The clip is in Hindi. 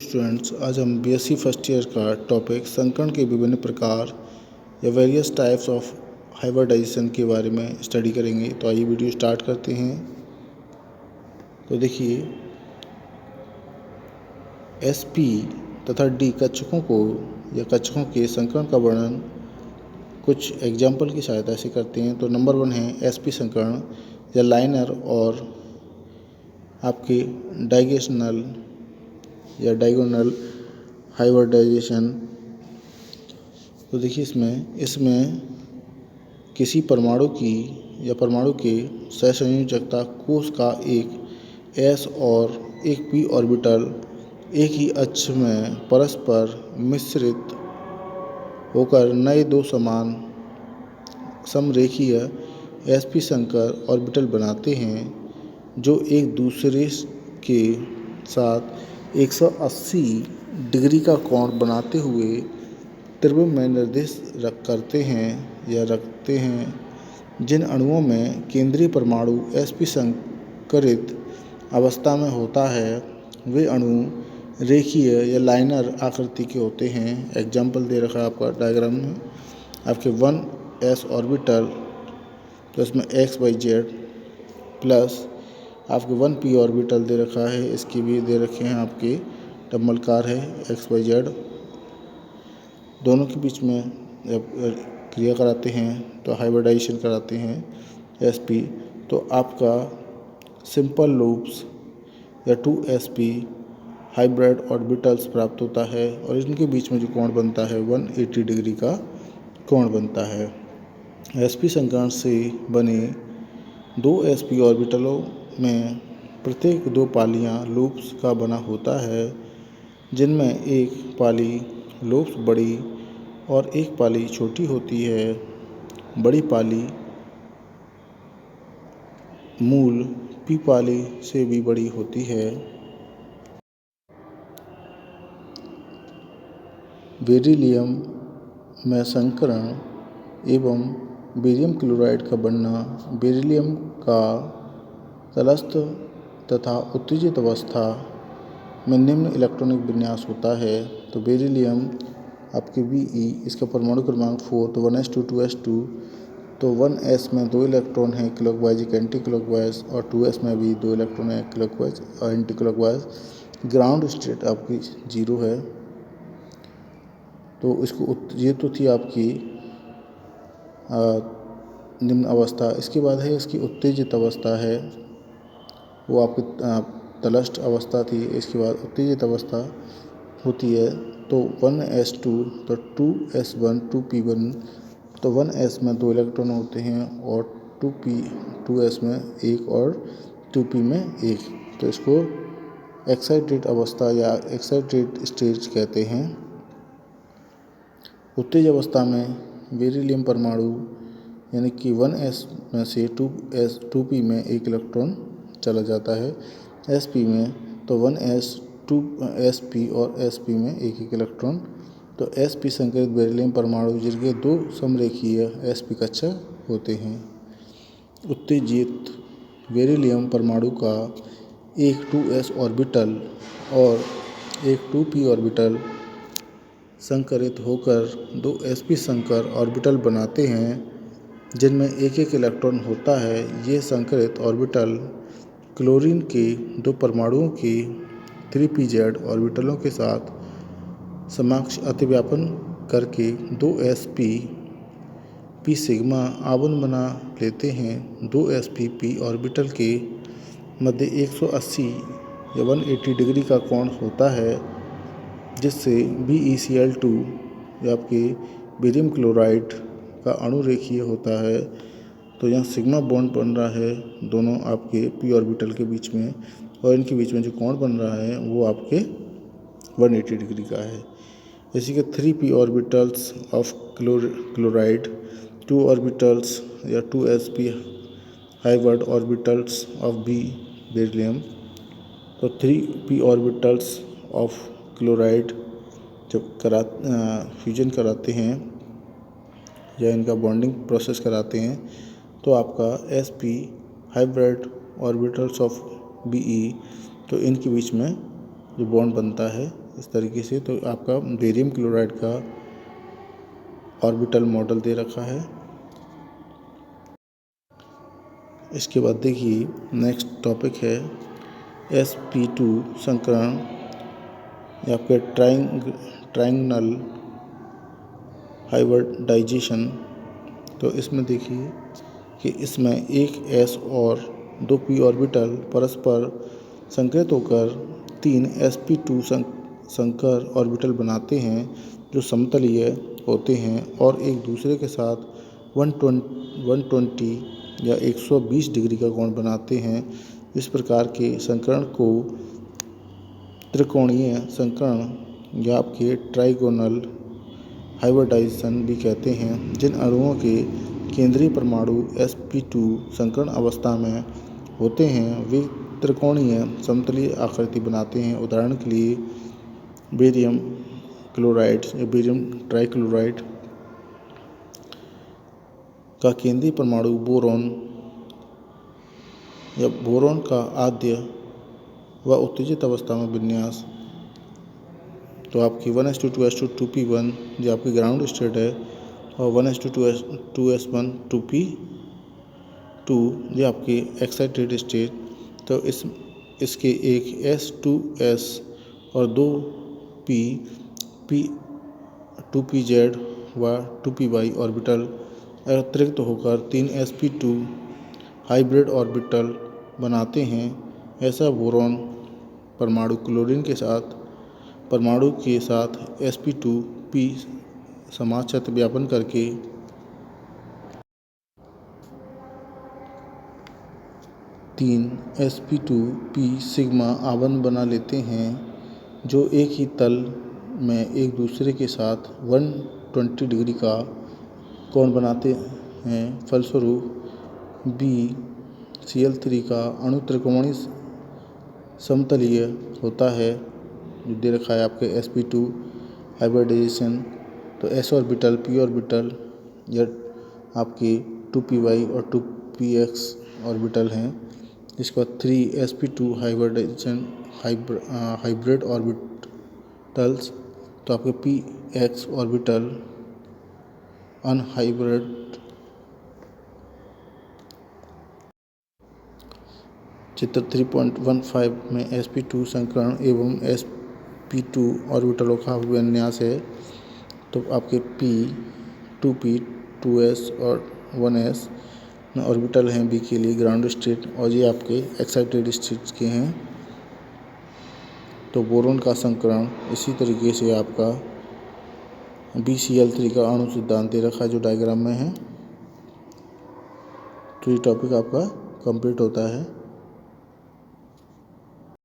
स्टूडेंट्स, आज हम बीएससी फर्स्ट ईयर का टॉपिक संकरण के विभिन्न प्रकार या वेरियस टाइप्स ऑफ हाइब्रिडाइजेशन के बारे में स्टडी करेंगे। तो आइए वीडियो स्टार्ट करते हैं। तो देखिए, एसपी तथा डी कक्षकों को या कक्षकों के संकरण का वर्णन कुछ एग्जाम्पल की सहायता से करते हैं। तो नंबर 1 है एसपी संकरण या लाइनर और आपके डायगोनल या डायगोनल हाइब्रिडाइजेशन। तो देखिए, इसमें किसी परमाणु की या परमाणु के सहसंयोजकता कोष का एक एस और एक पी ऑर्बिटल एक ही अक्ष में परस्पर मिश्रित होकर नए दो समान समरेखीय एसपी संकर ऑर्बिटल बनाते हैं, जो एक दूसरे के साथ 180 डिग्री का कोण बनाते हुए त्रिभुज में निर्देश करते हैं। जिन अणुओं में केंद्रीय परमाणु एसपी संकरित अवस्था में होता है, वे अणु रेखीय या लाइनर आकृति के होते हैं। एग्जाम्पल दे रखा है आपका डायग्राम में, आपके 1s ऑर्बिटल, तो इसमें XYZ प्लस आपके 1p ऑर्बिटल दे रखा है, इसकी भी दे रखे हैं आपके डबलकार है XYZ। दोनों के बीच में क्रिया कराते हैं तो हाइब्रिडाइजेशन कराते हैं एसपी, तो आपका सिंपल लूप्स या 2sp हाइब्रिड ऑर्बिटल्स प्राप्त होता है और इनके बीच में जो कोण बनता है 180 डिग्री का कोण बनता है। एसपी संकरण से बने 2sp ऑर्बिटलों में प्रत्येक 2 पालियाँ लूप्स का बना होता है, जिनमें एक पाली लूप्स बड़ी और एक पाली छोटी होती है। बड़ी पाली मूल पी पाली से भी बड़ी होती है। बेरिलियम में संकरण एवं बेरियम क्लोराइड का बनना बेरिलियम का तटस्थ तथा उत्तेजित अवस्था में निम्न इलेक्ट्रॉनिक विन्यास होता है। तो बेरिलियम आपके Be, इसका परमाणु क्रमांक 4, तो 1s2 2s2, तो 1s में 2 इलेक्ट्रॉन है क्लॉकवाइज एक एंटी क्लॉकवाइज, और 2s में भी 2 इलेक्ट्रॉन है क्लॉकवाइज और एंटी क्लॉकवाइज। ग्राउंड स्टेट आपकी 0 है। तो ये तो थी आपकी निम्न अवस्था। इसके बाद है इसकी उत्तेजित अवस्था है, वो आपकी तटस्थ अवस्था थी। इसके बाद उत्तेजित अवस्था होती है तो 1s2, तो 2s1 2p1, तो 1s में 2 इलेक्ट्रॉन होते हैं और 2s में 1 और 2p में 1, तो इसको एक्साइटेड अवस्था या एक्साइटेड स्टेज कहते हैं। उत्तेजित अवस्था में बेरिलियम परमाणु यानी कि 1s में से 2p में 1 इलेक्ट्रॉन चला जाता है। sp में तो 1s 2sp और sp में 1 इलेक्ट्रॉन। तो sp संकरित बेरिलियम परमाणु जिनके 2 समरेखीय sp कक्षक होते हैं। उत्तेजित बेरिलियम परमाणु का एक 2s ऑर्बिटल और एक 2p ऑर्बिटल संकरित होकर 2 sp संकर ऑर्बिटल बनाते हैं, जिनमें 1 इलेक्ट्रॉन होता है। ये संकरित ऑर्बिटल क्लोरीन के 2 परमाणुओं के 3pz ऑर्बिटलों के साथ समकक्ष अतिव्यापन करके 2sp p सिग्मा आबंध बना लेते हैं। 2sp p ऑर्बिटल के मध्य 180 या 180 डिग्री का कोण होता है, जिससे BeCl2 या आपके बेरियम क्लोराइड का अणु रेखीय होता है। तो यहाँ सिग्मा बॉन्ड बन रहा है दोनों आपके p ऑर्बिटल के बीच में, और इनके बीच में जो कोण बन रहा है वो आपके 180 डिग्री का है। इसी के 3p orbitals of chloride, 2 orbitals या 2sp hybrid orbitals of beryllium. तो 3p ऑर्बिटल्स ऑफ क्लोराइड जब फ्यूजन कराते हैं या इनका बॉन्डिंग प्रोसेस कराते हैं, तो आपका sp hybrid orbitals of Be, तो इनके बीच में जो बॉन्ड बनता है इस तरीके से। तो आपका बेरियम क्लोराइड का ऑर्बिटल मॉडल दे रखा है। इसके बाद देखिए नेक्स्ट टॉपिक है sp2 संकरण या आपके ट्राइंगनल हाइब्रिडाइजेशन। तो इसमें देखिए कि इसमें एक s और 2 p ऑर्बिटल परस्पर संकृत होकर 3 sp2 संकर ऑर्बिटल बनाते हैं जो समतलीय होते हैं और एक दूसरे के साथ 120 या 120 डिग्री का कोण बनाते हैं। इस प्रकार के संकरण को त्रिकोणीय संकरण या आपके ट्राइगोनल हाइब्रिडाइजेशन भी कहते हैं। जिन अणुओं के केंद्रीय परमाणु sp2 संकरण अवस्था में होते हैं वे त्रिकोणीय समतलीय आकृति बनाते हैं। उदाहरण के लिए बेरियम क्लोराइड या बेरियम ट्राइक्लोराइड का केंद्रीय परमाणु बोरॉन या बोरॉन का आद्य व उत्तेजित अवस्था में विन्यास। तो आपकी 1s2 2s2 2p1 जो आपकी ग्राउंड स्टेट है और 1s2 2s1 2p2 जो आपकी एक्साइटेड स्टेट। तो इसके एक s2s और 2pz व 2py ऑर्बिटल अतिरिक्त होकर 3 sp2 हाइब्रिड ऑर्बिटल बनाते हैं। ऐसा बोरॉन परमाणु क्लोरीन के साथ परमाणु के साथ sp2p समाक्षत्र व्यापन करके 3 sp2p सिग्मा आवरण बना लेते हैं जो एक ही तल में एक दूसरे के साथ 120 डिग्री का कोण बनाते हैं। फलस्वरूप BCl3 का अणु त्रिकोणीय समतलीय होता है जो दे रखा है आपके sp2 हाइब्रिडाइजेशन। तो s ऑर्बिटल p ऑर्बिटल या आपके 2py और 2px ऑर्बिटल हैं। इसके बाद 3 sp2 हाइब्रिडाइजेशन हाइब्रिड ऑर्बिटल्स। तो आपके px ऑर्बिटल अनहाइब्रिड। चित्र 3.15 में sp2 संकरण एवं sp2 ऑर्बिटलों का विन्यास है। तो आपके p 2p 2s और 1s में ऑर्बिटल हैं b के लिए ग्राउंड स्टेट और ये आपके एक्साइटेड स्टेट के हैं। तो बोरॉन का संकरण इसी तरीके से आपका BCl3 का अणु सिद्धांत दे रखा है जो डायग्राम में है। तो ये टॉपिक आपका कंप्लीट होता है।